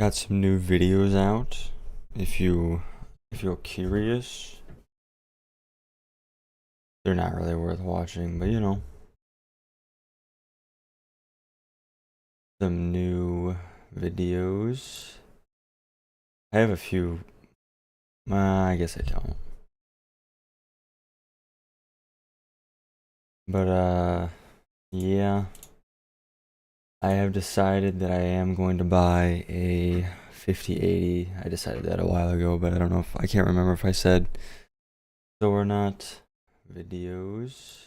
Got some new videos out. If you're curious, they're not really worth watching, but some new videos. I have a few. I guess I don't. But yeah. I have decided that I am going to buy a 5080. I decided that a while ago, but I can't remember if I said so or not. Videos.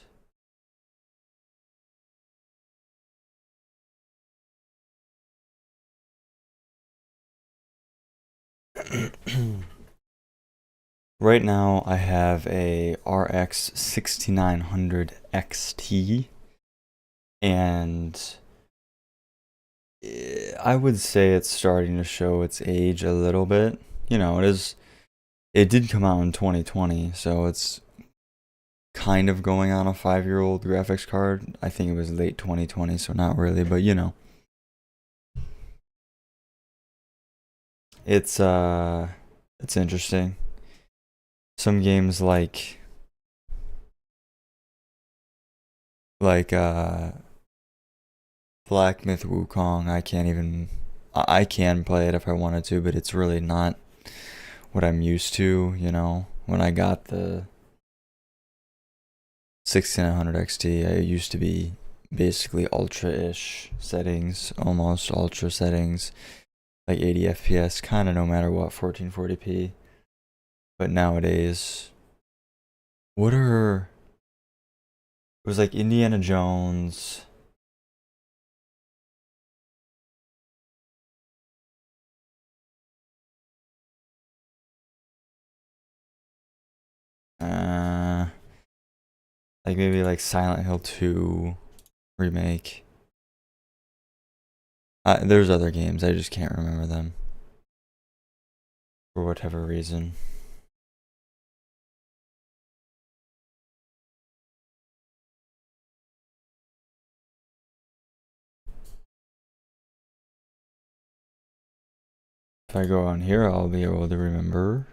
Right now, I have a RX 6900 XT, and I would say it's starting to show its age a little bit. It is. It did come out in 2020, so it's kind of going on a 5-year-old graphics card. I think it was late 2020, so not really, but it's interesting. Some games like Black Myth Wukong, I can play it if I wanted to, but it's really not what I'm used to, When I got the 6900 XT, I used to be basically ultra-ish settings, almost ultra settings, like 80 FPS, kind of no matter what, 1440p. But nowadays, what are it was like Indiana Jones. Uh, like maybe like Silent Hill 2 remake. There's other games, I just can't remember them for whatever reason. If I go on here, I'll be able to remember.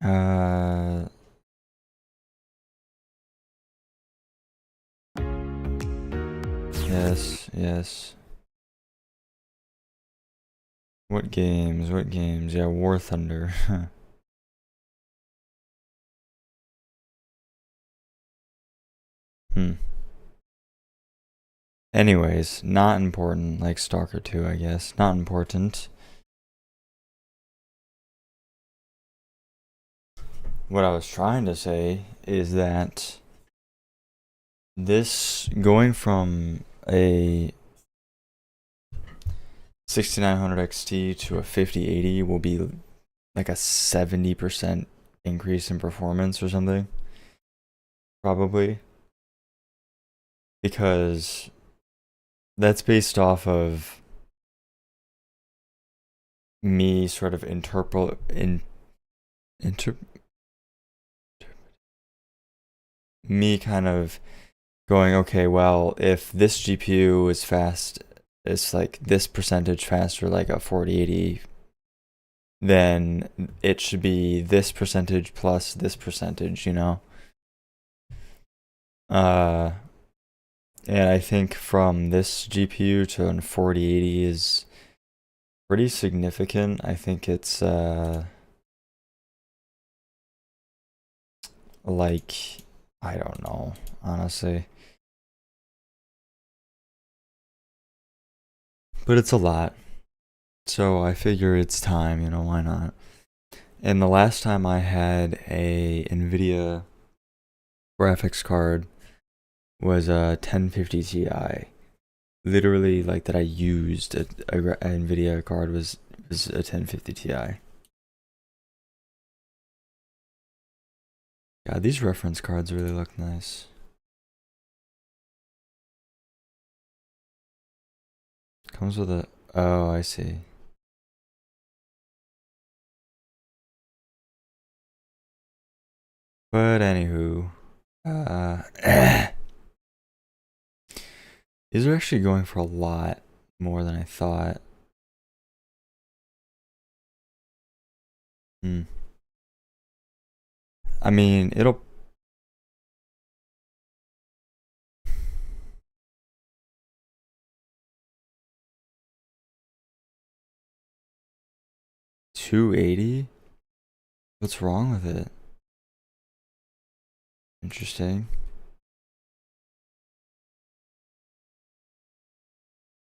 Uh, yes, yes. What games? What games? Yeah, War Thunder. Hmm. Anyways, not important, like Stalker 2, I guess. Not important. What I was trying to say is that this going from a 6900 XT to a 5080 will be like a 70% increase in performance or something. Probably. Because that's based off of me sort of inter me kind of going, okay, well, if this GPU is fast, it's like this percentage faster, like a 4080, then it should be this percentage plus this percentage, Uh, and I think from this GPU to an 4080 is pretty significant. I think it's like I don't know, honestly. But it's a lot. So I figure it's time, why not? And the last time I had a Nvidia graphics card was a 1050 Ti. Literally, like that I used a Nvidia card was a 1050 Ti. God, these reference cards really look nice. Comes with a. Oh, I see. But anywho, uh, These are actually going for a lot more than I thought. I mean, it'll 280? What's wrong with it? Interesting.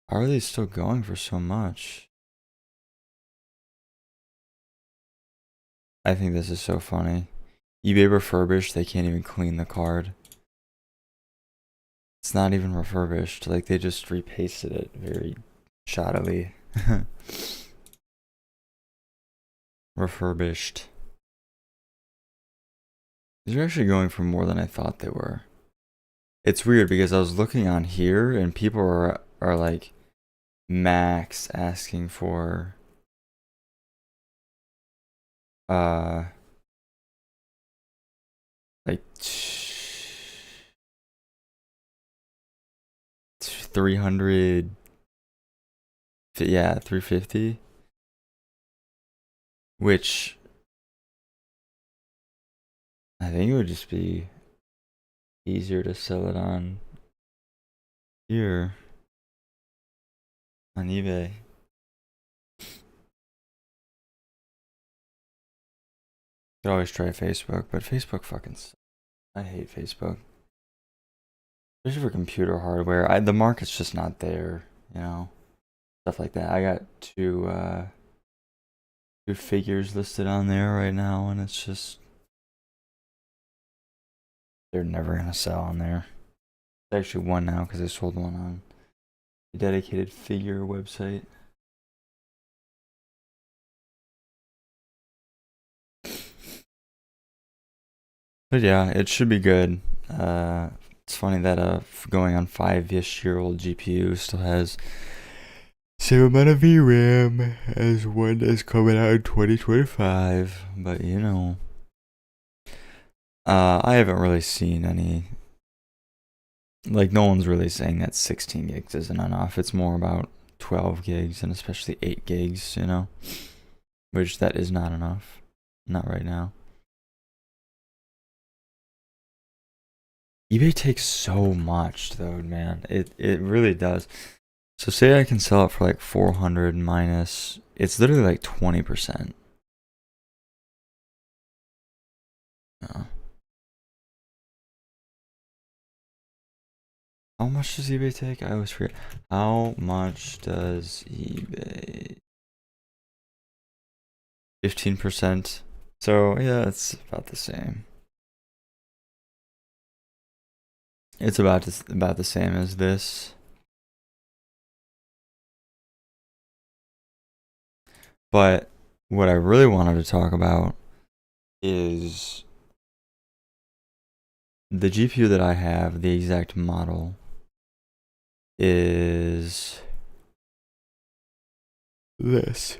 How are they still going for so much? I think this is so funny. eBay refurbished, they can't even clean the card. It's not even refurbished, like they just repasted it very shoddily. Refurbished. These are actually going for more than I thought they were. It's weird because I was looking on here and people are like max asking for like 300, yeah, 350, which I think it would just be easier to sell it on here on eBay. Could always try Facebook, but Facebook fucking sucks. I hate Facebook. Especially for computer hardware. The market's just not there, you know. Stuff like that. I got two figures listed on there right now, and it's just they're never gonna sell on there. There's actually one now because I sold one on a dedicated figure website. But yeah, it should be good. It's funny that going on 5-ish-year-old GPU still has same amount of VRAM as one that's coming out in 2025. But you know, I haven't really seen any. Like, no one's really saying that 16 gigs isn't enough. It's more about 12 gigs and especially 8 gigs, you know, which that is not enough. Not right now. eBay takes so much though, man. It really does. So say I can sell it for like 400 minus, it's literally like 20%. Yeah. How much does eBay take? I always forget. How much does eBay? 15%. So yeah, it's about the same. It's about the same as this. But what I really wanted to talk about is the GPU that I have, the exact model is this.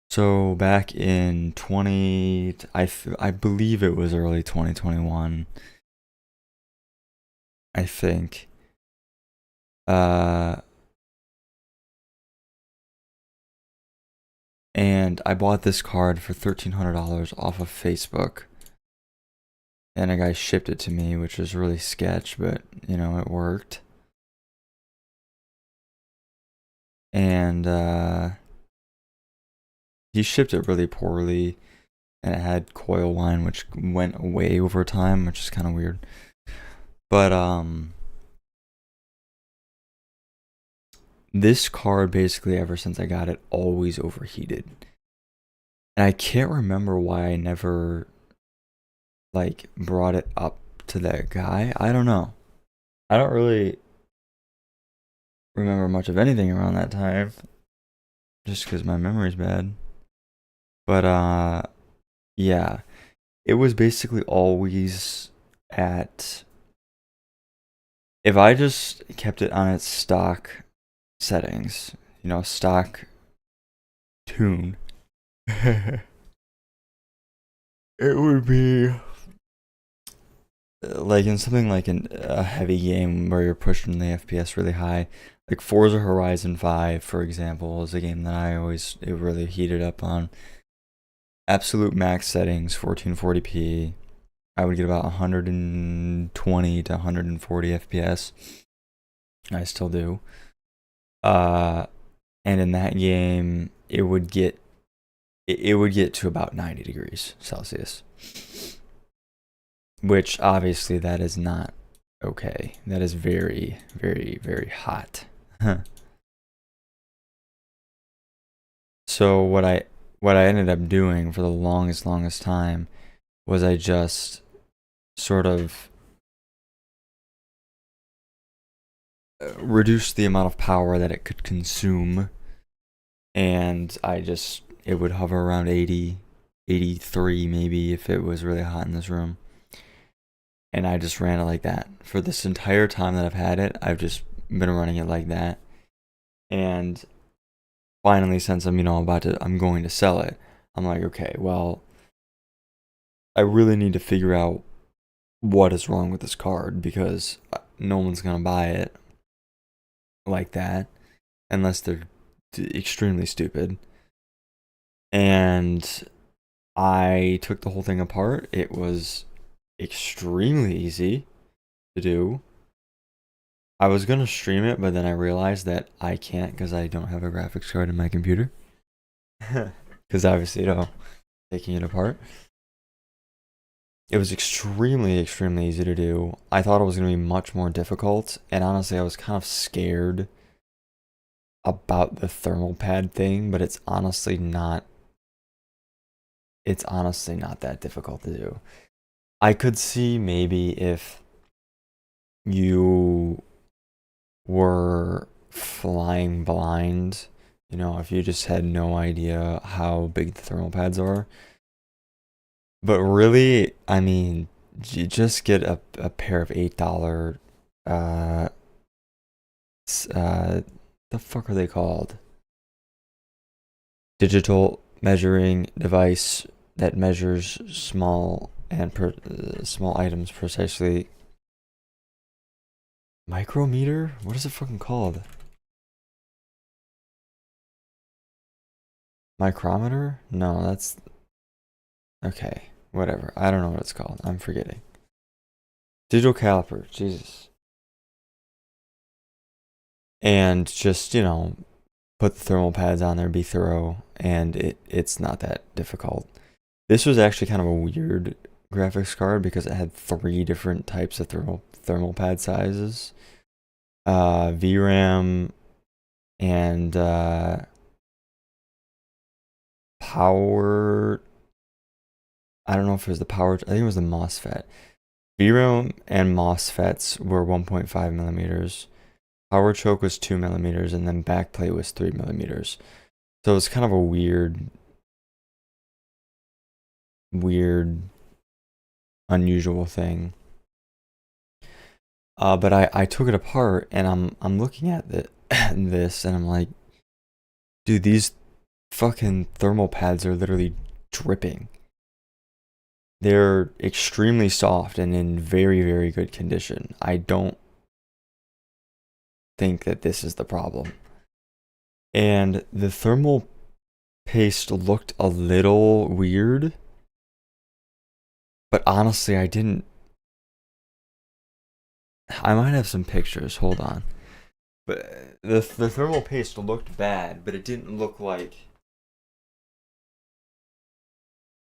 So back in I believe it was early 2021, I think. And I bought this card for $1,300 off of Facebook. And a guy shipped it to me, which was really sketch, but you know, it worked. And he shipped it really poorly, and it had coil wine, which went away over time, which is kind of weird. But this card, basically ever since I got it, always overheated, and I can't remember why I never like brought it up to that guy. I don't know. I don't really remember much of anything around that time, just because my memory's bad. But yeah, it was basically always at. If I just kept it on its stock settings, you know, stock tune, it would be like in something like a heavy game where you're pushing the FPS really high, like Forza Horizon 5, for example, is a game that it really heated up on. Absolute max settings, 1440p. I would get about 120 to 140 FPS. I still do. And in that game, it would get to about 90 degrees Celsius, which obviously that is not okay. That is very, very, very hot. So what I ended up doing for the longest time was I just sort of reduced the amount of power that it could consume, and it would hover around 80, 83 maybe if it was really hot in this room. And I just ran it like that. For this entire time that I've had it, I've just been running it like that. And finally, since I'm going to sell it, I'm like, okay, well, I really need to figure out what is wrong with this card, because no one's gonna buy it like that unless they're extremely stupid. And I took the whole thing apart. It was extremely easy to do. I was gonna stream it, but then I realized that I can't because I don't have a graphics card in my computer. Because obviously, taking it apart. It was extremely easy to do. I thought it was gonna be much more difficult, and honestly, I was kind of scared about the thermal pad thing, but it's honestly not. It's honestly not that difficult to do. I could see maybe if you were flying blind, if you just had no idea how big the thermal pads are. But really, I mean, you just get a pair of $8, the fuck are they called? Digital measuring device that measures small items precisely. Micrometer? What is it fucking called? Micrometer? No, that's okay. Whatever. I don't know what it's called. I'm forgetting. Digital caliper. Jesus. And just, put the thermal pads on there, be thorough, and it's not that difficult. This was actually kind of a weird graphics card because it had 3 different types of thermal pad sizes. VRAM and power. I don't know if it was the power. I think it was the MOSFET. VRAM and MOSFETs were 1.5 millimeters. Power choke was 2 millimeters, and then backplate was 3 millimeters. So it was kind of a weird, unusual thing. But I took it apart, and I'm looking at this, and I'm like, dude, these fucking thermal pads are literally dripping. They're extremely soft and in very, very good condition. I don't think that this is the problem. And the thermal paste looked a little weird, but honestly, I might have some pictures, hold on. But the thermal paste looked bad, but it didn't look like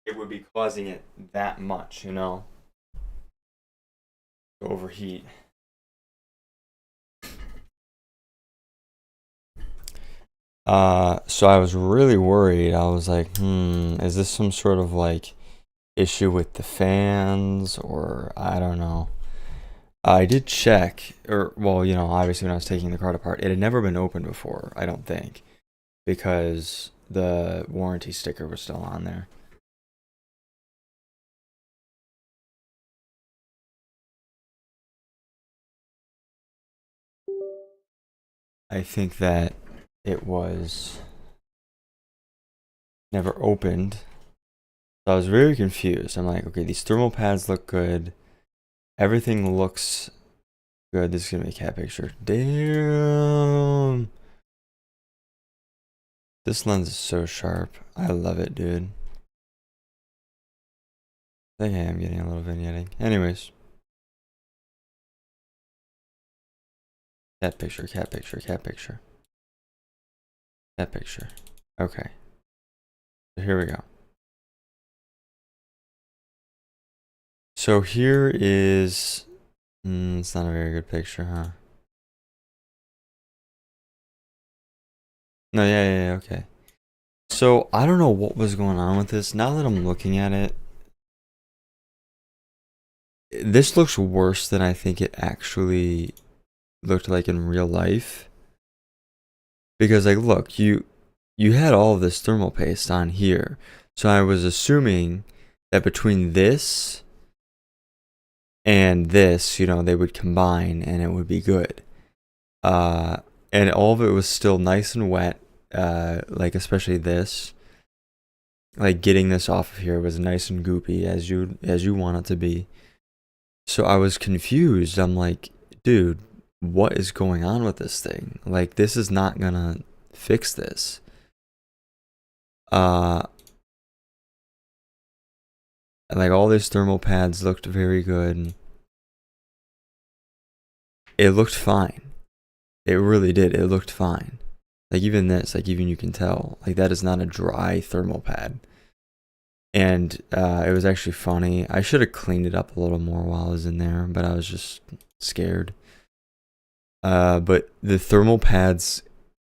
it would be causing it that much, to overheat. So I was really worried. I was like, is this some sort of like issue with the fans, or I don't know. I did check, or well, obviously when I was taking the card apart, it had never been opened before, I don't think, because the warranty sticker was still on there. I think that it was never opened. So I was very confused. I'm like, okay, these thermal pads look good. everything looks good. This is gonna be a cat picture. Damn. This lens is so sharp. I love it, dude. I think I am getting a little vignetting. Anyways. Cat picture, cat picture, cat picture. Cat picture. Okay. So here we go. So here is... it's not a very good picture, huh? No, yeah, okay. So I don't know what was going on with this. Now that I'm looking at it, this looks worse than I think it actually looked like in real life. Because like, look, you had all of this thermal paste on here. So I was assuming that between this and this, you know, they would combine and it would be good. And all of it was still nice and wet. Like especially this. Like getting this off of here was nice and goopy as you want it to be. So I was confused. I'm like, dude, what is going on with this thing? Like, this is not gonna fix this. Like all these thermal pads looked very good. It looked fine. It really did. It looked fine. Like even this, like even you can tell, like that is not a dry thermal pad. And it was actually funny. I should have cleaned it up a little more while I was in there, but I was just scared. But the thermal pads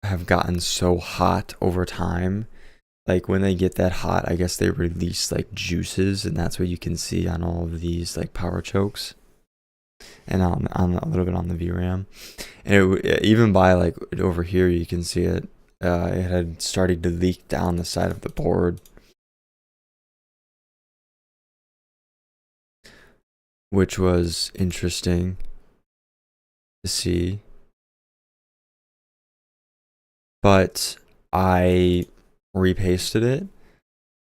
have gotten so hot over time. Like when they get that hot, I guess they release like juices, and that's what you can see on all of these like power chokes, and on a little bit on the VRAM. And even by like over here, you can see it. It had started to leak down the side of the board, which was interesting to see. But I repasted it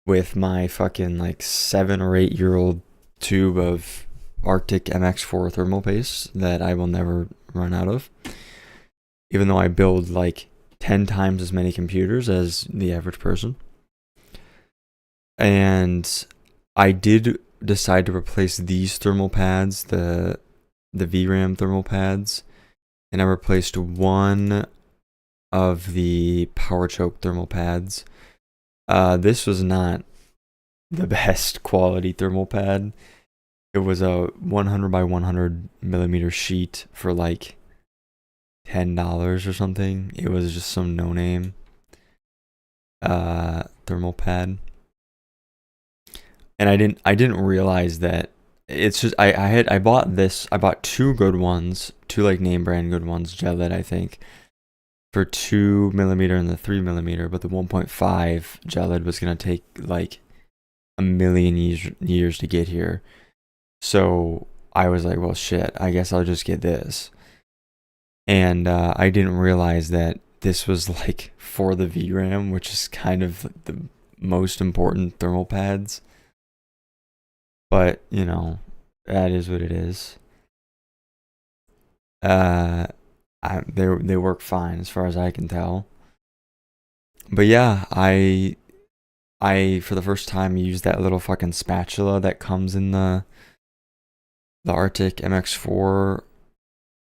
with my fucking like 7 or 8 year old tube of Arctic MX4 thermal paste that I will never run out of. Even though I build like 10 times as many computers as the average person. And I did decide to replace these thermal pads, the VRAM thermal pads, and I replaced one of the power choke thermal pads. This was not the best quality thermal pad. It was a 100 by 100 millimeter sheet for like $10 or something. It was just some no name thermal pad. And I didn't realize that it's just I bought 2 good ones, 2 like name brand good ones, Gelid I think, for 2 millimeter and the 3 millimeter, but the 1.5 Gelid was gonna take like a million years to get here. So I was like, well shit, I guess I'll just get this. And I didn't realize that this was like for the VRAM, which is kind of the most important thermal pads. But, you know, that is what it is. They work fine as far as I can tell. But yeah, I for the first time used that little fucking spatula that comes in the Arctic MX4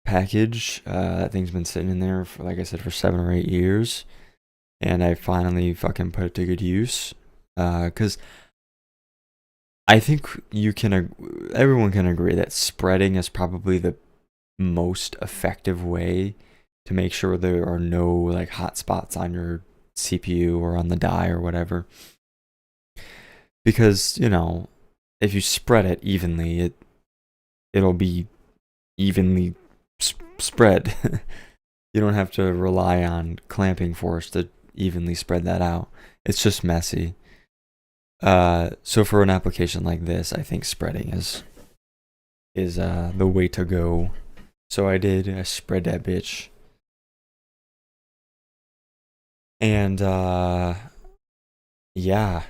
package. That thing's been sitting in there for, like I said, for 7 or 8 years, and I finally fucking put it to good use. Because I think everyone can agree that spreading is probably the most effective way to make sure there are no like hot spots on your CPU or on the die or whatever. Because, you know, if you spread it evenly, it'll be evenly spread. You don't have to rely on clamping force to evenly spread that out. It's just messy. So for an application like this, I think spreading is the way to go. So I spread that bitch. And yeah,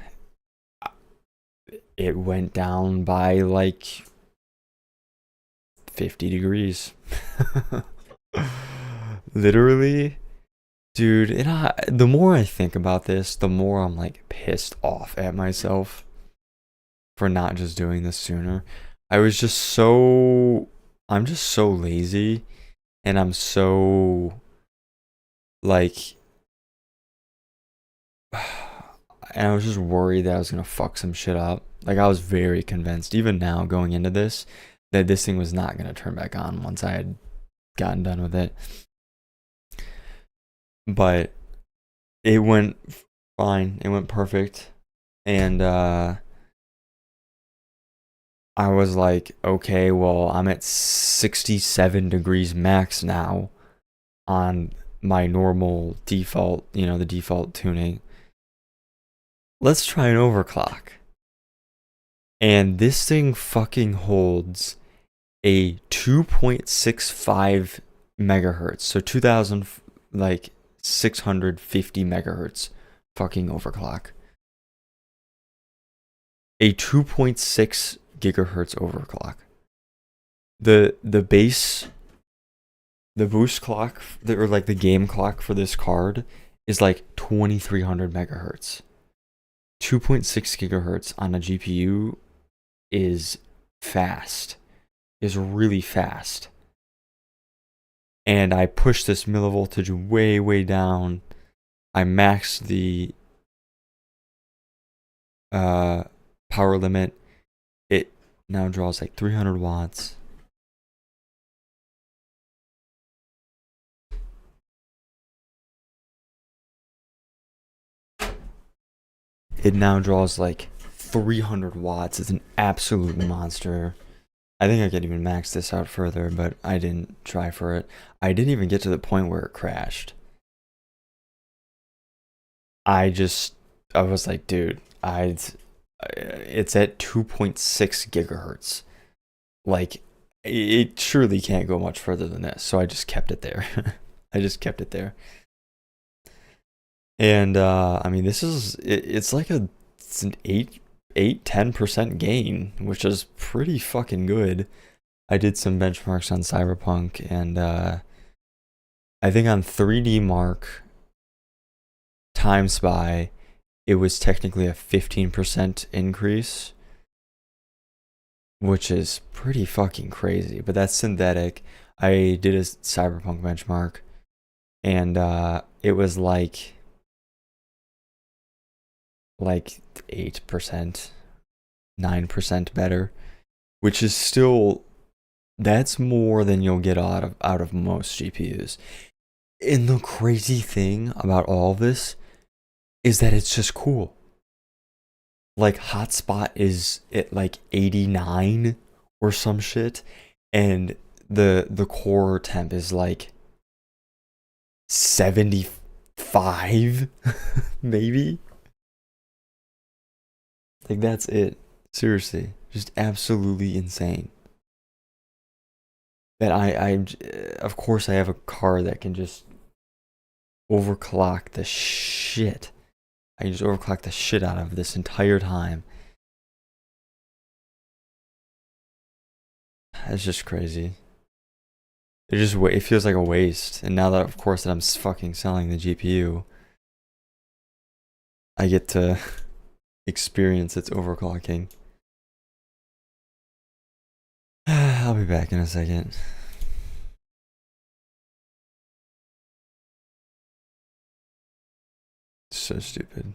it went down by like 50 degrees. Literally, dude, the more I think about this, the more I'm like pissed off at myself for not just doing this sooner. I was just so, I'm just so lazy, and I'm so like, and I was just worried that I was gonna fuck some shit up. Like, I was very convinced, even now going into this, that this thing was not gonna turn back on once I had gotten done with it. But it went fine. It went perfect. And I was like, okay, well, I'm at 67 degrees max now on my normal default, the default tuning. Let's try an overclock. And this thing fucking holds a 2.65 megahertz. So 2000, like 650 megahertz fucking overclock. A 2.6 gigahertz overclock. The base, the boost clock, or like the game clock for this card is like 2300 megahertz. 2.6 gigahertz on a GPU is fast, is really fast. And I pushed this millivoltage way, way down. I maxed the power limit. It now draws like 300 watts. It now draws like 300 watts. It's an absolute monster. I think I could even max this out further, but I didn't try for it. I didn't even get to the point where it crashed. I was like, dude, it's at 2.6 gigahertz. Like, it surely can't go much further than this. So I just kept it there. I just kept it there. And I mean, it's like it's an 10% gain, which is pretty fucking good. I did some benchmarks on Cyberpunk, and I think on 3D Mark Time Spy, it was technically a 15% increase, which is pretty fucking crazy. But that's synthetic. I did a Cyberpunk benchmark, and it was like 8%, 9% better, which is still, that's more than you'll get out of most GPUs. And the crazy thing about all this is that it's just cool. Like, hotspot is at like 89 or some shit, and the core temp is like 75 maybe. Like, that's it. Seriously, just absolutely insane. That of course I have a car that can just overclock the shit. I can just overclock the shit out of this entire time. It's just crazy. It feels like a waste. And now that, of course, that I'm fucking selling the GPU, I get to experience its overclocking. I'll be back in a second. So stupid.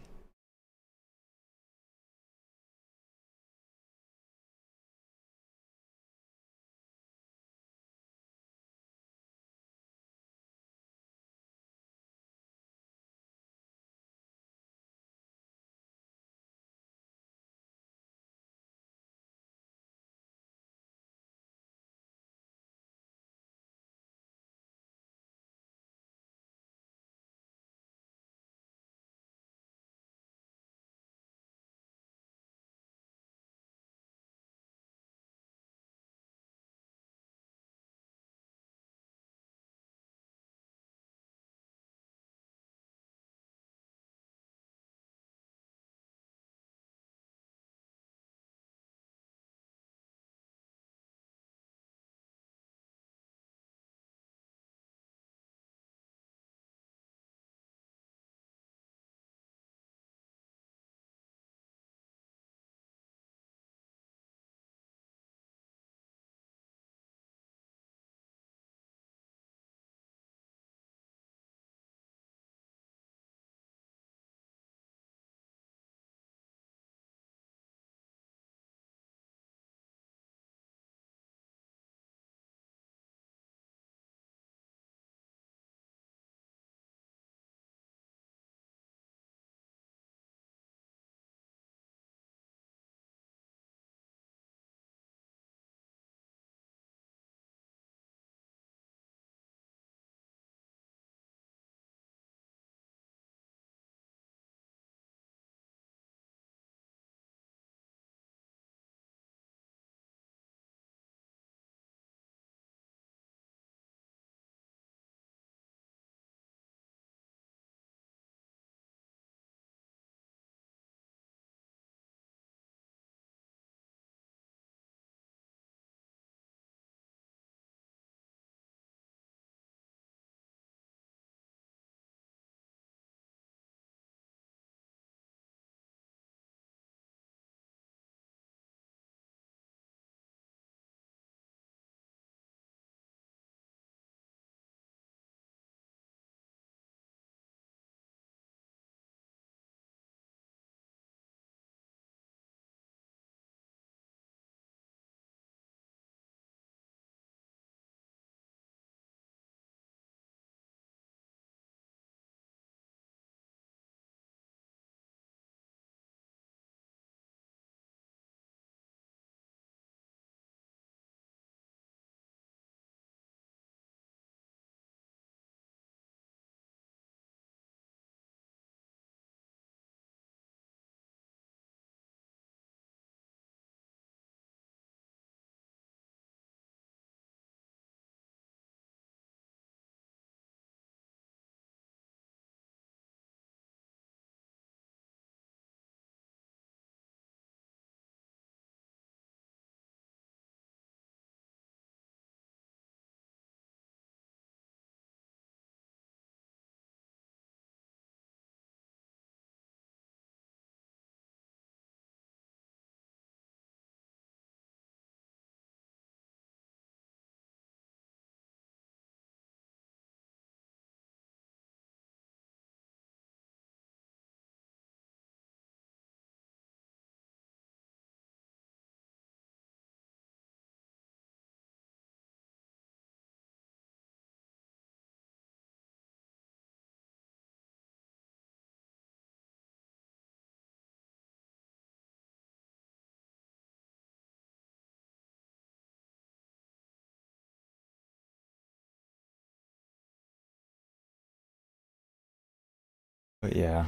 But yeah,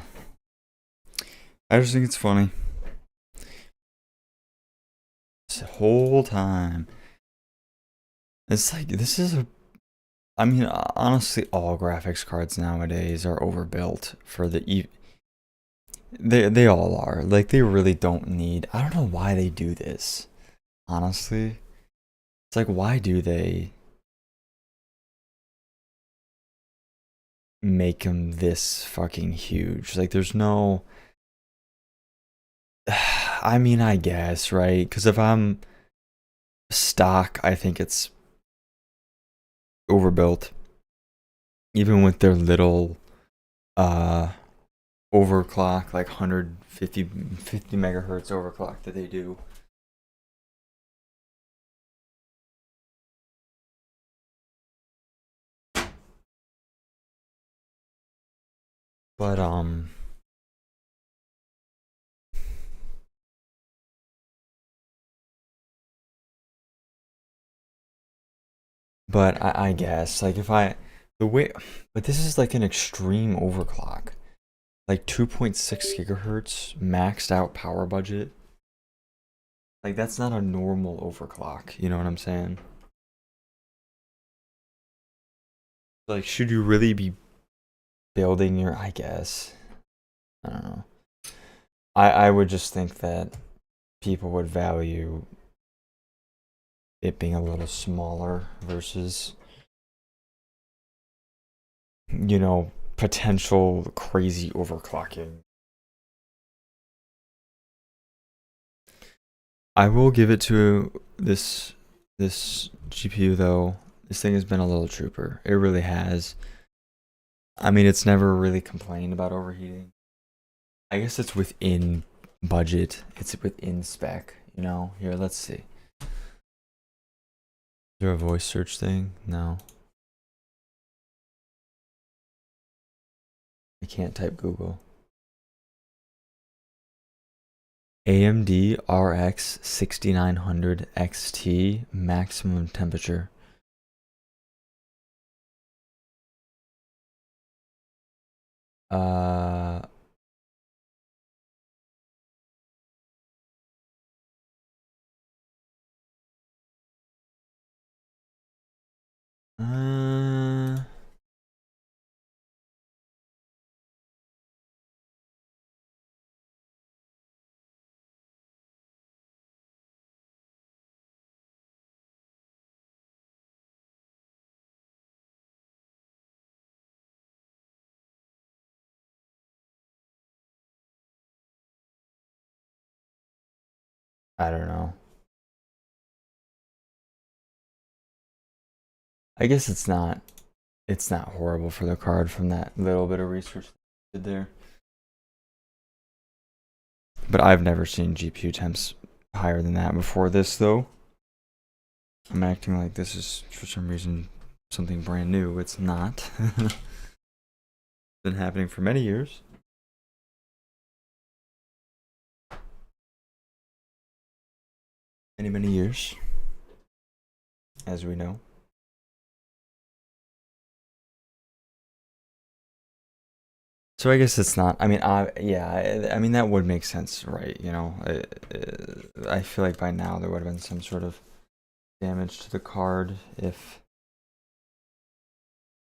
I just think it's funny. This whole time, it's like this is a. I mean, honestly, all graphics cards nowadays are overbuilt for the they all are. Like they really don't need. I don't know why they do this. Honestly, it's like why do they make them this fucking huge? Like there's no. I mean, I guess, right? Because if I'm stock, I think it's overbuilt. Even with their little uh overclock, like 150 megahertz overclock that they do. But I guess like if I the way but this is like an extreme overclock. Like 2.6 gigahertz maxed out power budget. Like that's not a normal overclock, you know what I'm saying? Like should you really be building your I guess. I don't know. I would just think that people would value it being a little smaller versus potential crazy overclocking. I will give it to this GPU though. This thing has been a little trooper. It really has. I mean, it's never really complained about overheating. I guess it's within budget. It's within spec, Here, let's see. Is there a voice search thing? No. I can't type Google. AMD RX 6900 XT maximum temperature. Uh, uh, I don't know. I guess it's not horrible for the card from that little bit of research they did there. But I've never seen GPU temps higher than that before this though. I'm acting like this is for some reason something brand new. It's not. Been happening for many years. Many years, as we know. So I guess it's not. I mean, I mean that would make sense, right? I feel like by now there would have been some sort of damage to the card if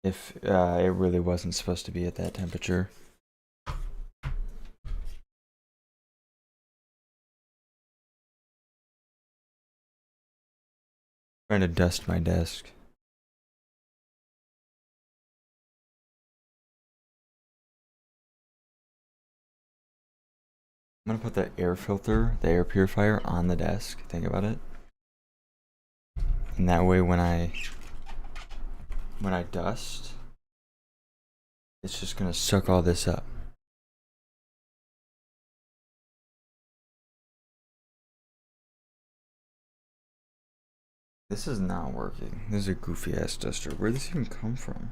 it really wasn't supposed to be at that temperature. Trying to dust my desk. I'm gonna put the air filter, the air purifier on the desk. Think about it. And that way when I dust, it's just gonna suck all this up. This is not working. This is a goofy ass duster. Where did this even come from?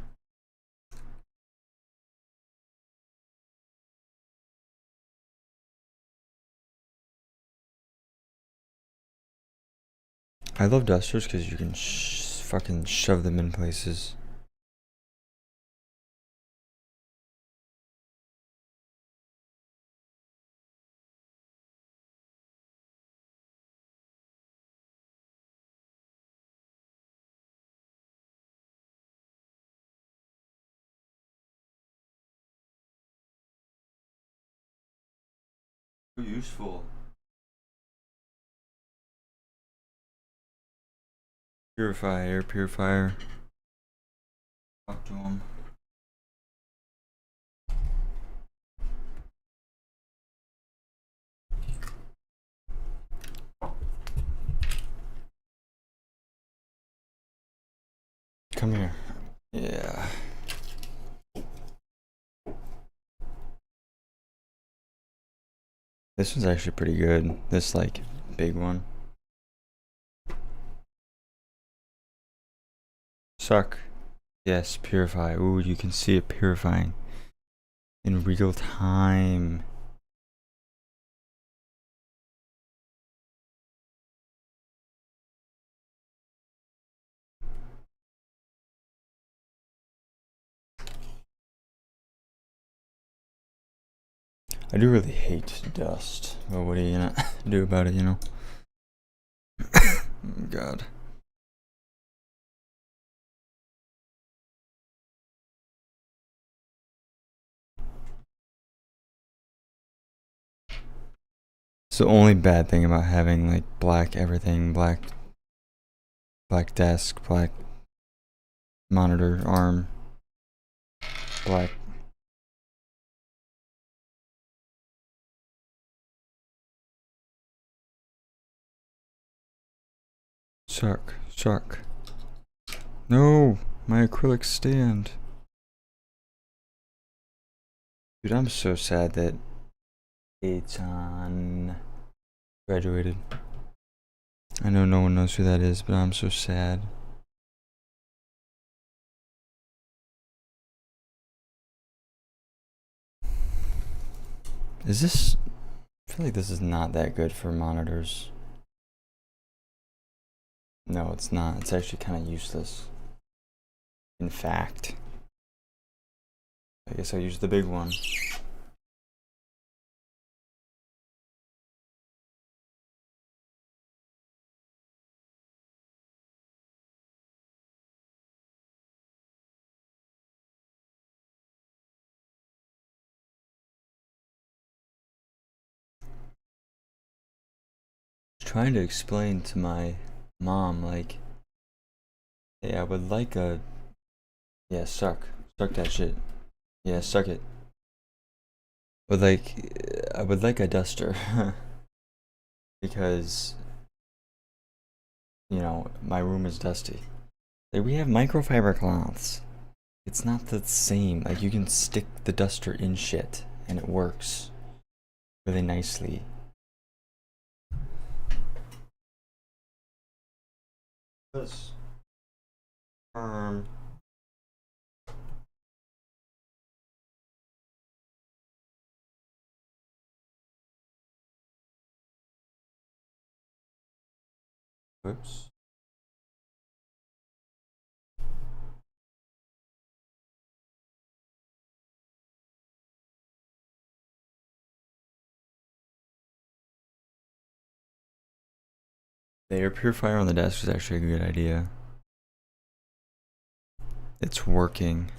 I love dusters because you can fucking shove them in places. Useful. Purify, air purifier. Talk to him. Come here. Yeah. This one's actually pretty good. This, like, big one. Suck. Yes, purify. Ooh, you can see it purifying in real time. I do really hate dust, but what are you gonna do about it, you know? God. It's the only bad thing about having like black everything, black desk, black monitor arm, black. Suck. No, my acrylic stand. Dude, I'm so sad that Eitan graduated. I know no one knows who that is, but I'm so sad. Is this... I feel like this is not that good for monitors. No, it's not. It's actually kind of useless. In fact. I guess I'll use the big one. Trying to explain to my mom, like, hey, I would like a... Yeah, suck that shit. Yeah, suck it. But like, I would like a duster. Because, you know, my room is dusty. Like, we have microfiber cloths. It's not the same. Like, you can stick the duster in shit, and it works really nicely. This. Whoops. The air purifier on the desk is actually a good idea. It's working.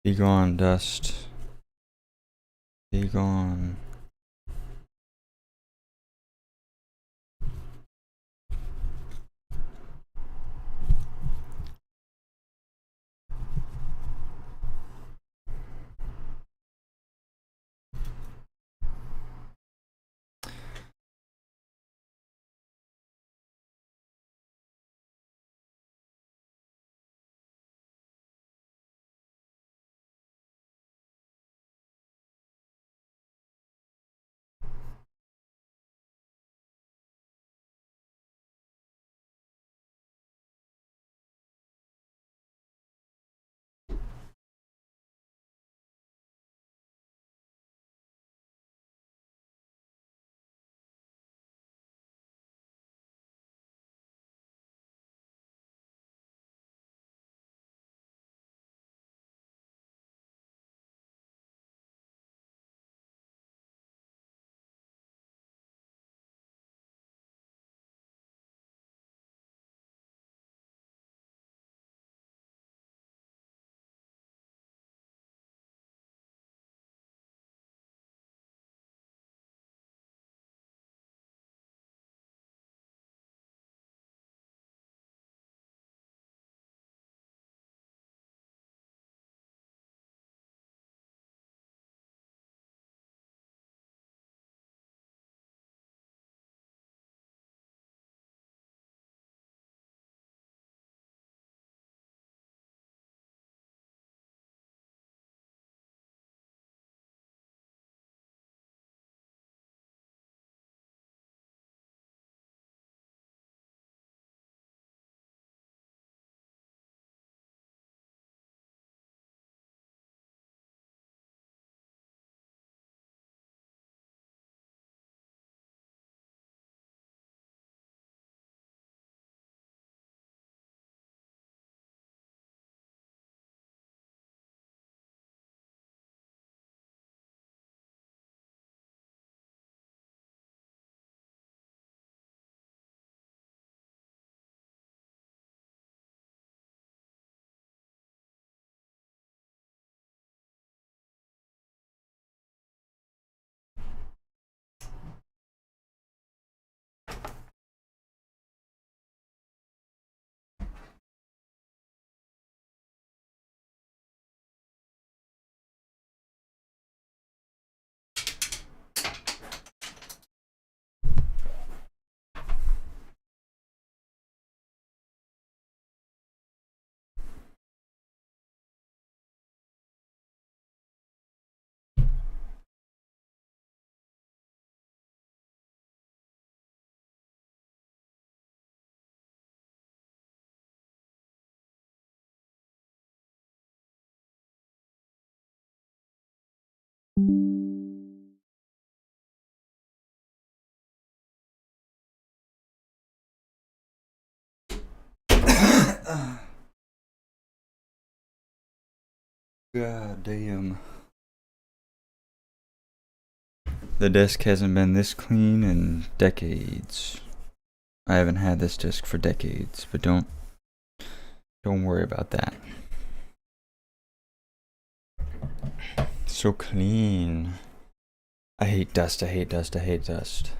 Be gone, dust. Be gone. God damn. The desk hasn't been this clean in decades. I haven't had this desk for decades, but don't worry about that. So clean. I hate dust, I hate dust, I hate dust.